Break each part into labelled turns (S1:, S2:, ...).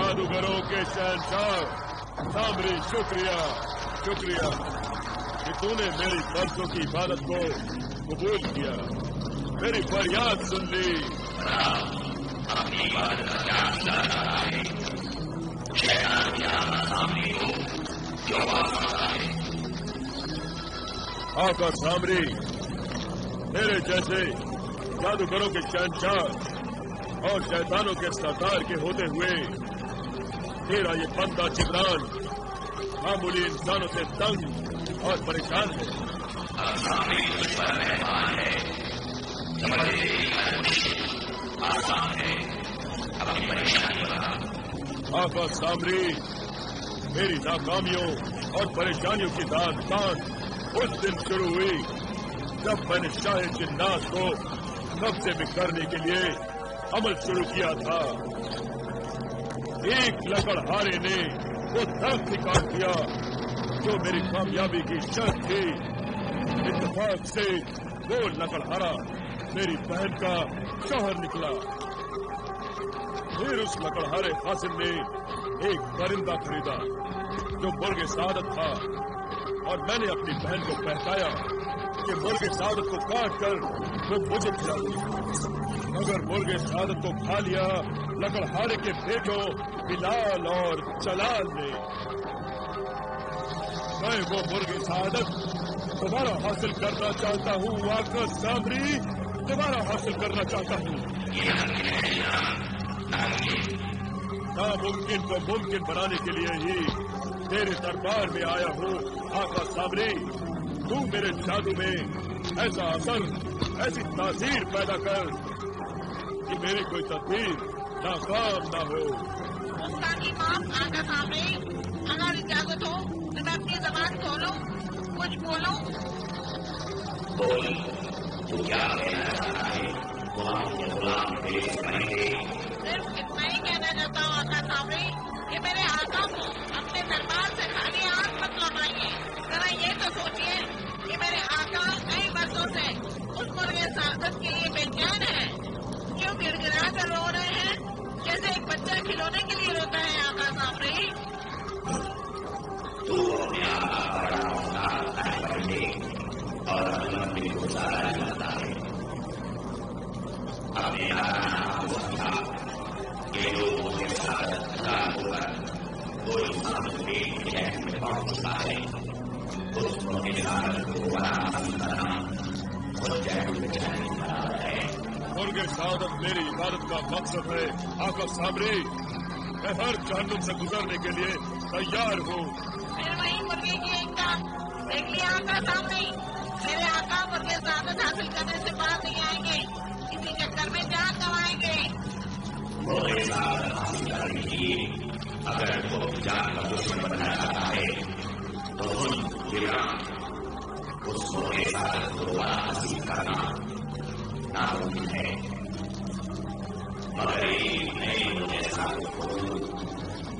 S1: जादूगरों के शहंशाह सामरी, शुक्रिया शुक्रिया कि तूने मेरी बरसों की इबादत को कबूल किया, मेरी फरियाद सुन ली।
S2: अपनी इबादत का क्या रहा है? शैतान क्या सामरी को क्यों वापस आए?
S1: आका सामरी, मेरे जैसे जादूगरों के शहंशाह और शैतानों के सरदार के होते हुए तेरा ये बंदा जिब्रान मामूली इंसानों से तंग और परेशान है।
S2: आसान है, अपनी परेशानी बता।
S1: आका सामरी, मेरी नाकामियों और परेशानियों की दास्तान उस दिन शुरू हुई जब मैंने शाह जिन्नात को कब्जे में करने के लिए अमल शुरू किया था। एक लकड़हारे ने वो दरख्त काट दिया जो मेरी कामयाबी की शर्त थी। इत्तेफाक से वो लकड़हारा मेरी बहन का शौहर निकला। फिर उस लकड़हारे हासिल ने एक परिंदा खरीदा जो मुर्गे सादत था और मैंने अपनी बहन को बहकाया कि मुर्गे सादत को काट कर वो मुझे खिला दी। मगर मुर्गे सादत को खा लिया लकड़हारे के बेटों बिलाल और जलाल ने। मैं वो मुर्गे सादत दोबारा हासिल करना चाहता हूँ आका सामरी, दोबारा हासिल करना चाहता हूँ। नामुमकिन को मुमकिन बनाने के लिए ही तेरे दरबार में आया हूँ आका सामरी। तू मेरे जादू में ऐसा असर, ऐसी तासीर पैदा कर कि मेरी कोई तदबीर नाकाम ना हो।
S3: गुस्ताखी माफ आका सामरी, अगर इजाजत हो तो मैं अपनी जबान खोलूं, कुछ बोलूं?
S2: बोल, तू क्या कहना चाहता है? गुलाम पेश करेंगे।
S3: सिर्फ इतना ही कहना चाहता हूँ आका सामरी कि मेरे आका को अपने दरबार से खाली हाथ मत लौटाइए। जरा ये तो सोचिए कि मेरे आका कई वर्षों से उस मुर्गे सादत के लिए बेचैन है। क्यों गिड़गिड़ा कर रो रहे हैं जैसे एक बच्चा खिलौने के लिए रोता है आका सामरी?
S2: तू अपने आका बड़ा और लंबी गुजारा जाता है। अपने आका को समझा कि लोगों के साथ होकर कोई सामने में पहुंचता है। उस मुर्गे सादत को बड़ा करना
S1: मुर्गे सादत मेरी इबादत का मकसद है आका सामरी। मैं हर जहन्नुम से गुजरने के लिए तैयार हूँ।
S3: फिर वही मुर्गे की एकता देख लिया आका सामरी। मेरे आका मुर्गे सादत हासिल करने से बाहर नहीं आएंगे, इसी चक्कर में जान गंवाएंगे।
S2: मुर्गे सादत हासिल करने के लिए अगर वो जान का दुश्मन बनना चाहता है तो उस मुर्गे सादत को दोबारा हासिल करना नामुमकिन है। मगर एक नए मुर्गे सादत को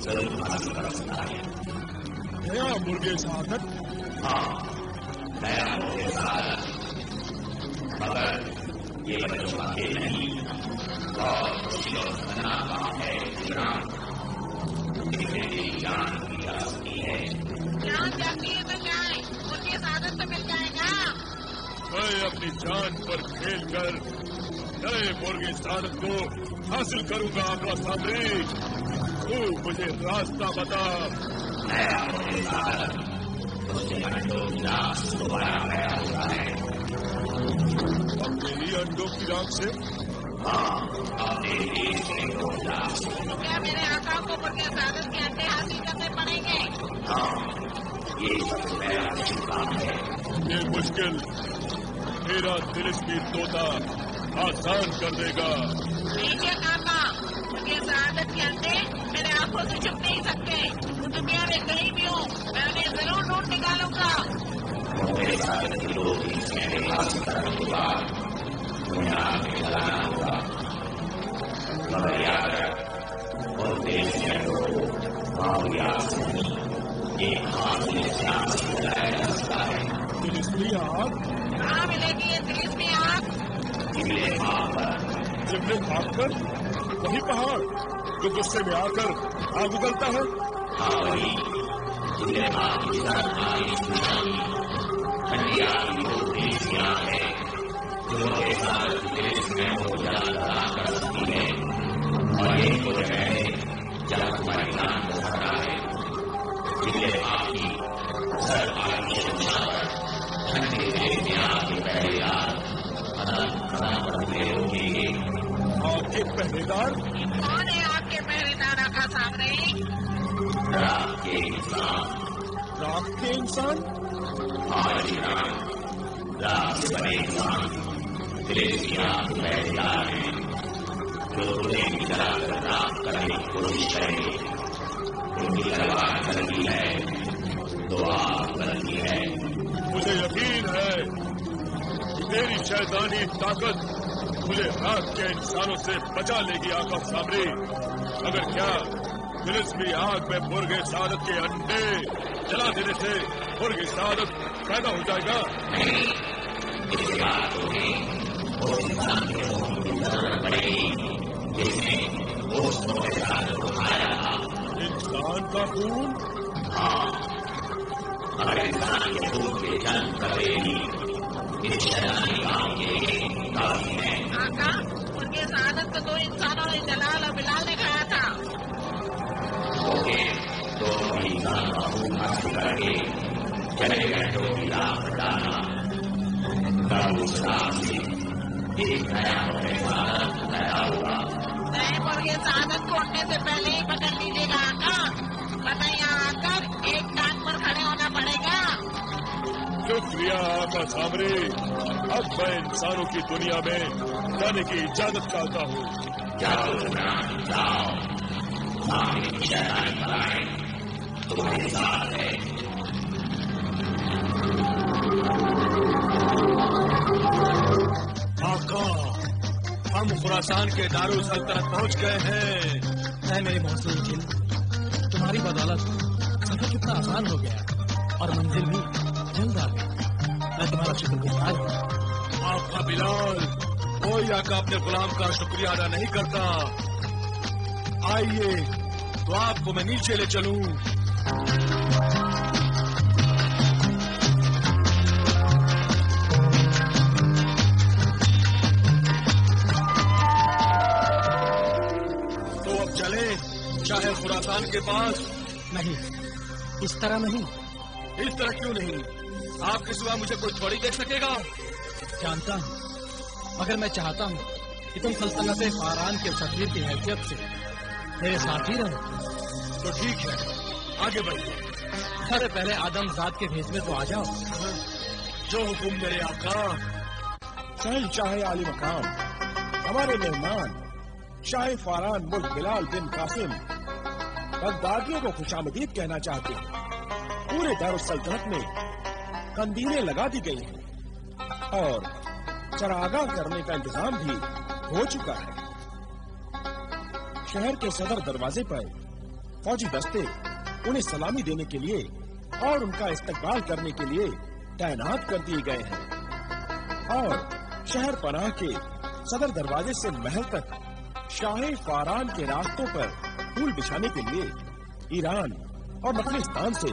S2: जरूर हासिल कर सकता है।
S1: नया मुर्गे सादत?
S2: हाँ, नया मुर्गे सादत। मगर ये बच्चों का खेल नहीं और मुश्किल और खतरनाक काम है। इसमें मेरी जान की जा सकती है।
S3: जान जाती है तो जाए, मुर्गे सादत तो मिल जाएगा।
S1: मैं अपनी जान पर खेल कर नए मुर्गे सादत को हासिल करूंगा आका सामरी। तू मुझे रास्ता बता।
S2: नया मुर्गे सादत उसके अंडों की राख से दोबारा पैदा होता है।
S1: अपने ही अंडों की राख से?
S2: हाँ, अपने ही अंडों की राख से।
S3: क्या मेरे आका को मुर्गे सादत के अंडे हासिल करने पड़ेंगे?
S2: हाँ, ये सबसे पहला मुश्किल काम है।
S1: ये मुश्किल मेरा तिलिस्मी तोता आसान कर देगा।
S3: देखिए काका, मुर्गे सादत के अंडे मेरे आंखों से छुप नहीं सकते। दुनिया में कहीं भी हो, मैं उन्हें जरूर ढूंढ निकालूंगा।
S2: मुर्गे सादत की दो अंडे हासिल करने के बाद उन्हें आग में जलाना होगा। मगर याद रख, उन देश के अंडों को मामूली आग से नहीं, एक हाथ से आग से जलाया जा सकता है।
S1: तिलिस्मी आग?
S3: कहाँ मिलेगी ये तिलिस्मी आग?
S2: जिबले खाक पर।
S1: जिबले खाक पर? वही पहाड़ जो गुस्से में आकर आग उगलता है?
S2: हाँ वही, जिसने आपकी तरफ आई ठंडी आग की वो देशियां है जो के साथ देश में हो जला कर सकती है। और ये तो जगह है जहाँ तुम्हारी नाम को भरा है, जिसने आपकी सर आग की शिक्षा पर ठंडी देशियां के पहरेदार
S1: आपके पहरेदार?
S3: कौन है आपके पहरेदार आका सामने?
S2: रात के इंसान।
S1: रात के इंसान?
S2: हमारी रात से बने इंसान देशियां पहरेदार हैं जो तुम्हें भी जलाकर रात करने की कोशिश करेंगे। उनकी तलवार गलती है तो आग गलती है।
S1: मुझे यकीन है तेरी शैतानी ताकत मुझे रात के इंसानों से बचा लेगी आका सामने। अगर क्या फिलिस्तीनी आग में मुर्गे सादत के अंडे जला देने से मुर्गे सादत पैदा हो जाएगा?
S2: नहीं, इस बात को उस इंसान के खून की जरूरत पड़ेगी जिसने उस मुर्गे सादत को खाया था।
S1: इंसान का खून?
S2: हाँ, अगर इंसान के खून के जन्म करेगी इस शैतानी काम के लिए काफी है।
S3: आका, उनके सादत को 2 इंसानों ने जलाल और बिलाल ने खाया था।
S2: ओके, तो इंसान का खून हासिल करके चले घंटों की राह पर डालना, तब उस राह से एक नया मुर्गे सादत पैदा होगा।
S3: नए मुर्गे सादत को उड़ने से पहले ही पकड़ लीजिएगा आका, वरना यहाँ आकर एक टांग पर खड़े होना पड़ेगा।
S1: शुक्रिया आका सामने। अब मैं इंसानों की दुनिया में जाने की इजाजत चाहता हूँ।
S2: जाओ जाओ, सामने की शैतानी बनाए तुम्हारे साथ है।
S1: आका, हम खुरासान के दारुल सल्तनत पहुँच गए हैं।
S4: है मेरे मौसूल जिन, तुम्हारी बदौलत सफर कितना आसान हो गया और मंजिल भी जल्द आ गई। मैं तुम्हारा शुक्रगुजार हूँ।
S1: आपका बिलाल, कोई आका अपने गुलाम का शुक्रिया अदा नहीं करता। आइए तो आपको मैं नीचे ले चलूं। तो अब चले चाहे खुरासान के पास?
S4: नहीं, इस तरह नहीं।
S1: इस तरह क्यों नहीं? आपके सिवा मुझे कोई थोड़ी देख सकेगा।
S4: जानता हूँ, मगर मैं चाहता हूँ कि तुम सल्तनत फारान के सफीर की हैसियत से मेरे साथ ही रहो।
S1: तो ठीक है, आगे बढ़िए।
S4: अरे पहले आदम जात के भेष में तो आ जाओ।
S1: जो हुक्म मेरे आका।
S5: शाह आली मकाम, हमारे मेहमान शाह फारान मुल्क बिलाल बिन कासिम बगदादियों को खुशामदीद कहना चाहते हैं। पूरे दारुल सल्तनत में कंदीलें लगा दी गई हैं और चरागाह करने का इंतजाम भी हो चुका है। शहर के सदर दरवाजे पर फौजी दस्ते उन्हें सलामी देने के लिए और उनका इस्तकबाल करने के लिए तैनात कर दिए गए हैं और शहर पनाह के सदर दरवाजे से महल तक शाह फारान के रास्तों पर फूल बिछाने के लिए ईरान और अफगानिस्तान से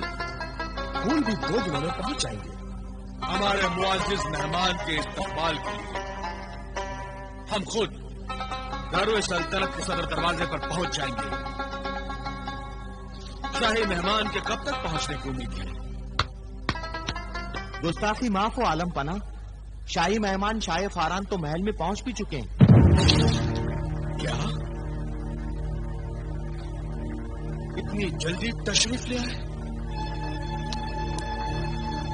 S5: फूल भी 2 दिनों में पहुंच जाएंगे।
S1: हमारे मुआजिज मेहमान के इस्तकबाल के लिए हम खुद दारुल सल्तनत के सदर दरवाजे पर पहुंच जाएंगे। शाही मेहमान के कब तक पहुंचने की उम्मीद है?
S6: गुस्ताखी माफ हो आलम पना, शाही मेहमान शाह फारान तो महल में पहुंच भी चुके हैं।
S1: क्या इतनी जल्दी तशरीफ ले आए?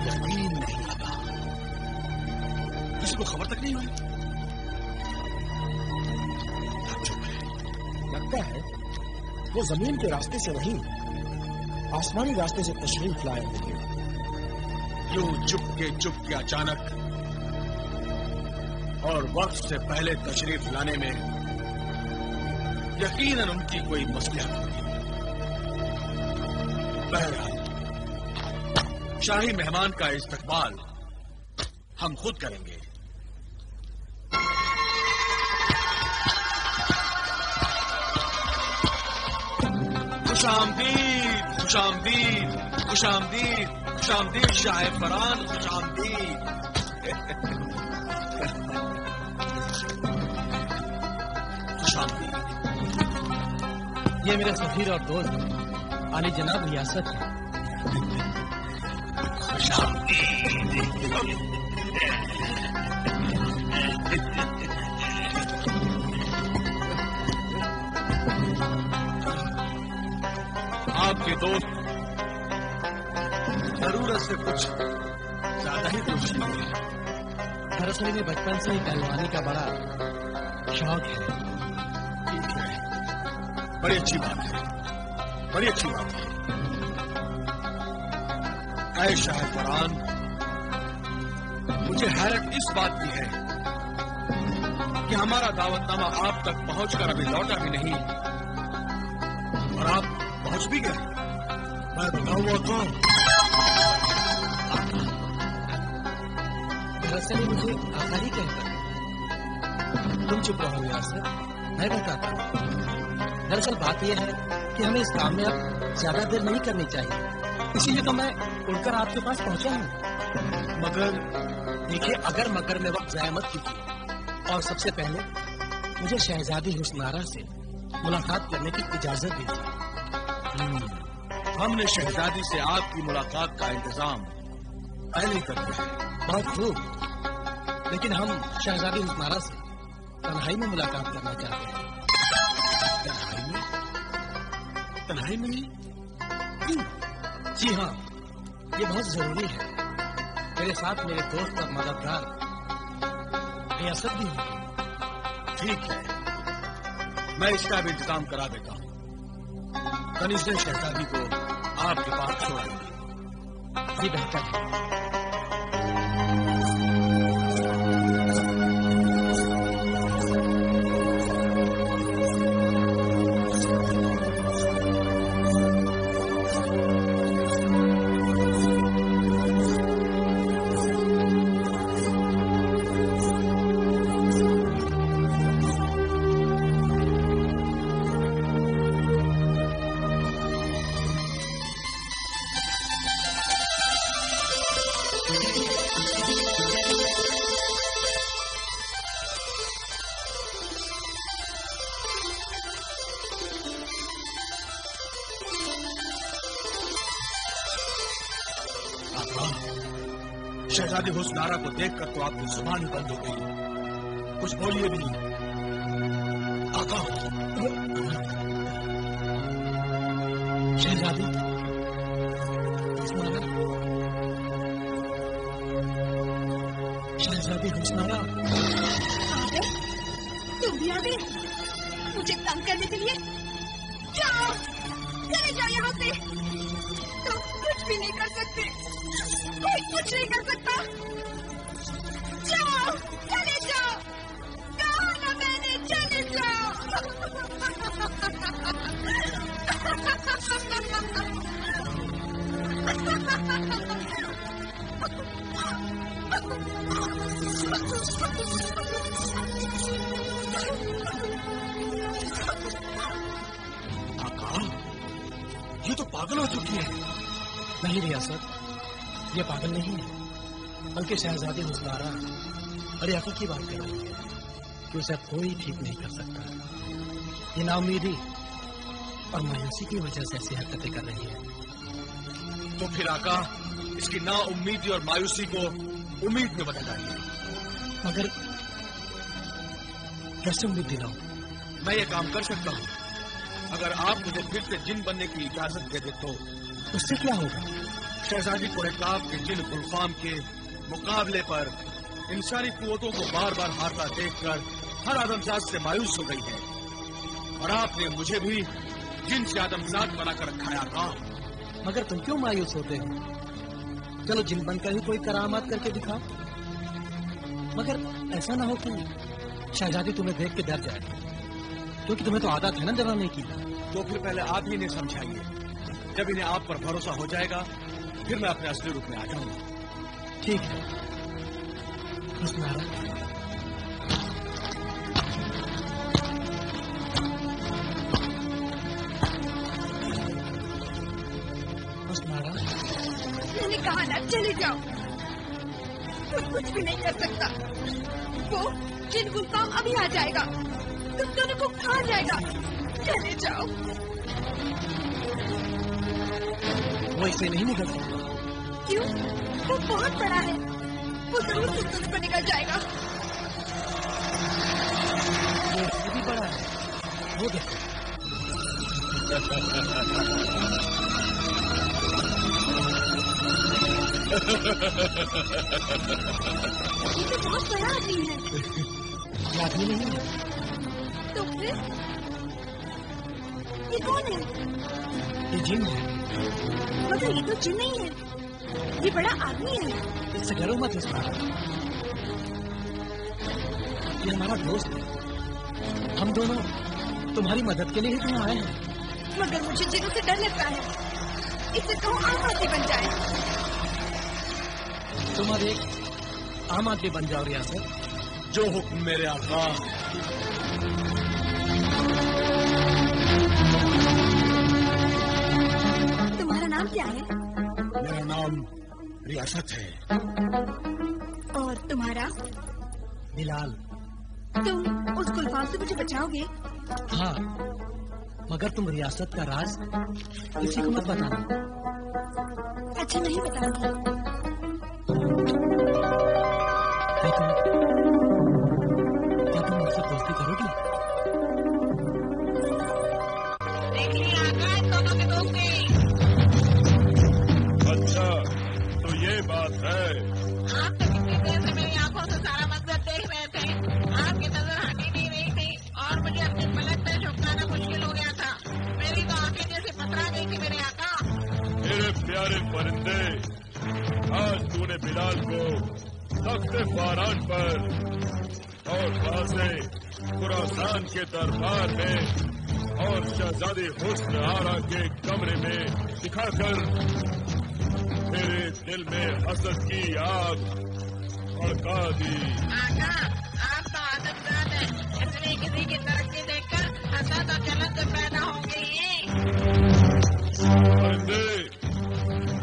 S1: यकीन नहीं आता, किसी को खबर तक नहीं हुई।
S5: लगता है वो जमीन के रास्ते से नहीं, आसमानी रास्ते से तशरीफ लाए होंगे।
S1: यूं चुपके अचानक और वक्त से पहले तशरीफ लाने में यकीनन उनकी कोई मसलहत होगी। बहरहाल शाही मेहमान का इस्तकबाल हम खुद करेंगे।
S4: खुशामदीद, खुशामदीद, खुशामदीद, खुशामदीद शाह फरान, खुशामदीद। खुशामदीद। ये मेरे सफीर और दोस्त आली जनाब रियासत है। खुशामदीद। आपके दोस्त जरूरत से कुछ ज्यादा ही दोषी है। दरअसल में बचपन से ही पहलवानी का बड़ा शौक है। ठीक है, बड़ी अच्छी बात है, बड़ी अच्छी बात है। ऐ शाह फरान, मुझे हैरत इस बात की है कि हमारा दावतनामा आप तक पहुंचकर अभी लौटा भी नहीं और आप पहुंच भी गए। मैं बताऊं वो कौन? दरअसल मुझे आका ही कहता है। तुम चुप रहो यासर, मैं बताता हूँ। दरअसल बात यह है कि हमें इस काम में अब ज्यादा देर नहीं करनी चाहिए, इसीलिए तो मैं उड़कर आपके पास पहुंचा हूँ। मगर देखिए, अगर मगर में वक्त जाया मत कीजिए और सबसे पहले मुझे शहजादी हुस्नारा से मुलाकात करने की इजाजत दीजिए। हमने शहजादी से आपकी मुलाकात का इंतजाम पहले ही कर दिया है। बहुत खूब, लेकिन हम शहजादी हुस्नारा से तन्हाई में मुलाकात करना चाहते हैं। तन्हाई में? तन्हाई में ही? जी हाँ, ये बहुत जरूरी है। मेरे साथ मेरे दोस्त और मददगार रियासत भी है। ठीक है, मैं इसका भी इंतजाम करा देता हूँ। कनीज़ ने शहजादी को आपके पास छोड़ देंगे। ये बेहतर है। शहजादी हुस्नारा को देखकर तो आपकी जुबान ही बंद हो गई। कुछ बोलिए भी। आका, शहजादी हुस्नारा, शहजादी हुस्नारा।
S7: तुम भी आ गए मुझे तंग करने के लिए? जाओ, चले जाओ यहाँ से। तुम कुछ भी नहीं कर सकते, कोई कुछ नहीं कर सकता। जाओ, चले जाओ। कहा ना मैंने, चले जाओ।
S4: आका, ये तो पागल हो चुकी है। नहीं रियासत, ये पागल नहीं है, बल्कि शहजादी हुस्नारा बड़ी अकल की बात कर रही है कि उसे कोई ठीक नहीं कर सकता। ये नाउमीदी और मायूसी की वजह से ऐसी हरकतें कर रही है। तो फिर आका, इसकी नाउम्मीदी और मायूसी को उम्मीद में बदल रही है। मगर कैसे उम्मीद दिलाऊं? मैं ये काम कर सकता हूँ। अगर आप मुझे फिर से जिन बनने की इजाजत दे दे तो उससे क्या होगा? शहजादी कुरैकाब के जिन गुलफाम के मुकाबले पर इंसानी कुव्वतों को बार बार हारता देखकर हर आदमजात से मायूस हो गई है, और आपने मुझे भी जिन से आदमजात बनाकर रखा है आका। मगर तुम क्यों मायूस होते हो? चलो जिन बनकर ही कोई करामात करके दिखाओ। मगर ऐसा ना हो कि शहजादी तुम्हें देख के डर जाए, क्योंकि तुम्हें तो आदत है ना डराने की। तो फिर पहले आप ही इन्हें समझाइए। जब इन्हें आप पर भरोसा हो जाएगा, फिर मैं अपने असली रूप में आ जाऊंगा। ठीक है हुस्नारा।
S6: उस्मारा।
S7: मैंने कहा ना चले जाओ। तुम कुछ भी नहीं कर सकता। वो जिन गुलफाम अभी आ जाएगा, तुम दोनों को खा जाएगा। चले जाओ।
S6: वो इसे नहीं निकल सकता।
S7: क्यों? वो बहुत बड़ा है। वो जरूर तुम दोनों को निकल जाएगा।
S6: वो इससे भी बड़ा है। वो देखो।
S7: ये तो बहुत बड़ा आदमी है।
S6: ये आदमी नहीं है।
S7: तो फिर ये कौन है?
S6: ये जिन है।
S7: मगर ये तो जिन नहीं है, ये बड़ा आदमी है।
S6: इससे डरो मत उस्मारा। ये हमारा दोस्त है। हम दोनों तुम्हारी मदद के लिए ही यहाँ आए हैं।
S7: मगर मुझे जिनों से डर लगता है। इससे कहो आम आदमी बन जाए।
S6: तुम अब एक आम आदमी बन जाओ रियासत।
S5: जो हुक्म मेरे आका।
S7: तुम्हारा नाम क्या है?
S5: मेरा नाम रियासत है।
S7: और तुम्हारा?
S6: बिलाल।
S7: तुम उस गुलफाम से मुझे बचाओगे?
S6: हाँ, मगर तुम रियासत का राज किसी को मत बताना।
S7: अच्छा, नहीं बताऊंगी।
S6: क्या तुम मुझसे दोस्ती करोगी?
S3: देख लिया आका इन दोनों की दोस्ती।
S1: अच्छा, तो ये बात है।
S3: आप तो कितनी देर से मेरी आंखों से सारा मंजर देख रहे थे। आपकी नजर हटी नहीं रही थी और मुझे अपनी पलक पे झुकाना मुश्किल हो गया था। मेरी तो आंखें जैसे पथरा गई थी मेरे आका।
S1: मेरे प्यारे परिंदे, आज तूने बिलाल को तख्ते फारान पर और वहां से खुरासान के दरबार में और शहजादी हुस्न आरा के कमरे में दिखाकर मेरे दिल में हसद की आग भड़का दी।
S3: आका, आप तो आदमजात हैं, इसलिए किसी की तरक्की देखकर हसद और जलन तो पैदा होंगे ही।
S1: परिंदे,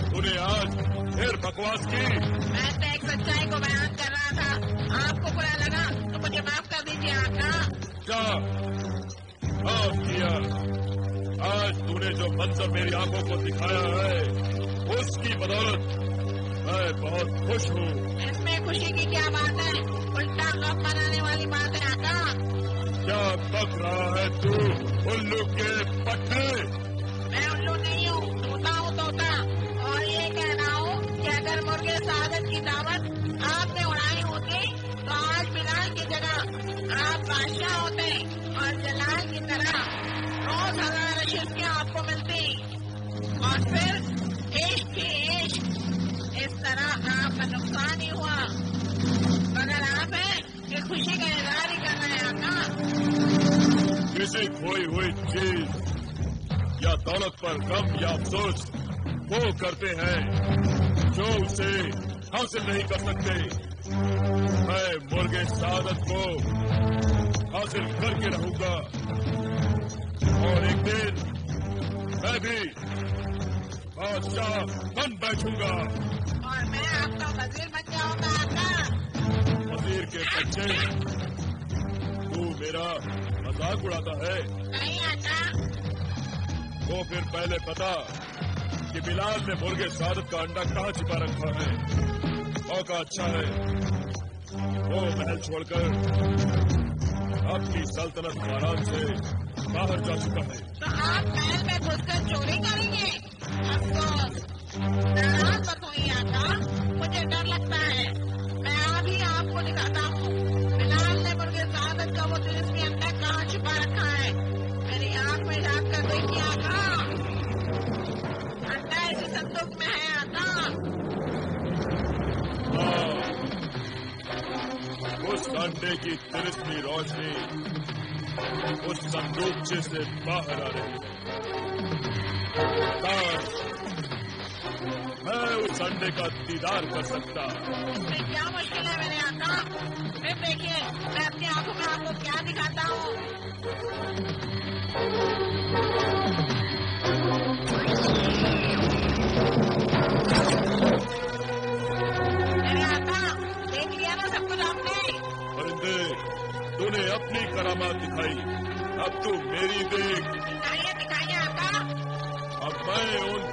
S1: तूने आज फिर बकवास की।
S3: मैं तो एक सच्चाई को बयान कर रहा था। आपको बुरा लगा तो मुझे माफ कर दीजिए आका।
S1: क्या माफ किया? आज तूने जो मंजर मेरी आंखों को दिखाया है, उसकी बदौलत मैं बहुत खुश हूँ।
S3: इसमें खुशी की क्या बात है? उल्टा गम बनाने वाली बात है आका।
S1: क्या बक रहा है तू उल्लू के पट्टे?
S3: मैं उल्लू नहीं हूँ, तोता हूँ तोता। और ये कहना हूँ कि अगर मुर्गे सादत की दावत आपने उड़ाई होती तो आज बिलाल की जगह आप बादशाह होते और जलाल की तरह रोज 1000 शिष्टियाँ आपको मिलती। और फिर इश्क ही इश्क, इस तरह आपका नुकसान ही हुआ। मगर आप हैं कि खुशी का इजहार ही कर रहे हैं आका।
S1: किसी खोई हुई चीज या दौलत पर गम या अफसोस वो करते हैं जो उसे हासिल नहीं कर सकते। मैं मुर्गे सादत को हासिल करके रहूंगा और एक दिन मैं भी बादशाह बन बैठूंगा।
S3: और मैं आपका वजीर बन जाऊंगा आका।
S1: वजीर के बच्चे, तू मेरा मजाक उड़ाता है?
S3: नहीं आका।
S1: तो फिर पहले बता कि बिलाल ने मुर्गे सादत का अंडा कहाँ छिपा रखा है। मौका अच्छा है, वो महल छोड़कर अपनी सल्तनत आराम से बाहर जा चुका है।
S3: तो आप महल में घुसकर चोरी करेंगे? अफसोस, नाराज मत होइए आका, मुझे डर लगता है। मैं अभी आपको दिखाता हूँ बिलाल ने मुर्गे सादत का वो दिलचस्पी अंडा कहाँ छिपा रखा है। मेरी आंख में झाँक कर देखिए आका, अंडा इसी संदूक में है आका।
S1: उस अंडे की तिरछी रोशनी उस संदूकचे से बाहर आ रही है। काश मैं उस अंडे का दीदार कर सकता।
S3: इसमें क्या मुश्किल है मेरे आका? फिर देखिए मैं अपनी आंखों में आपको क्या दिखाता हूँ।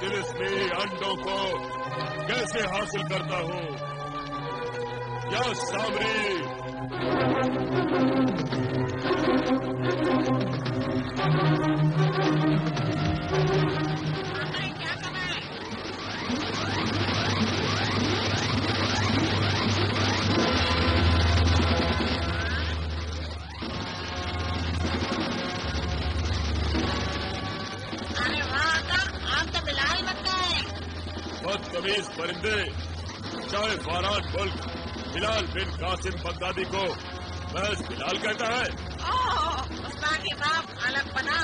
S1: तिलिस्मी अंडों को कैसे हासिल करता हूँ, या सामरी?
S3: क्या करना है? अरे वाह अकल, आप तो बिलाल बन गए।
S1: बदतमीज परिंदे, चाहे फारान मुल्क बिलाल बिन कासिम बगदादी को महज बिलाल कहता है।
S3: ओह, उस्तादी बाप अलग बना।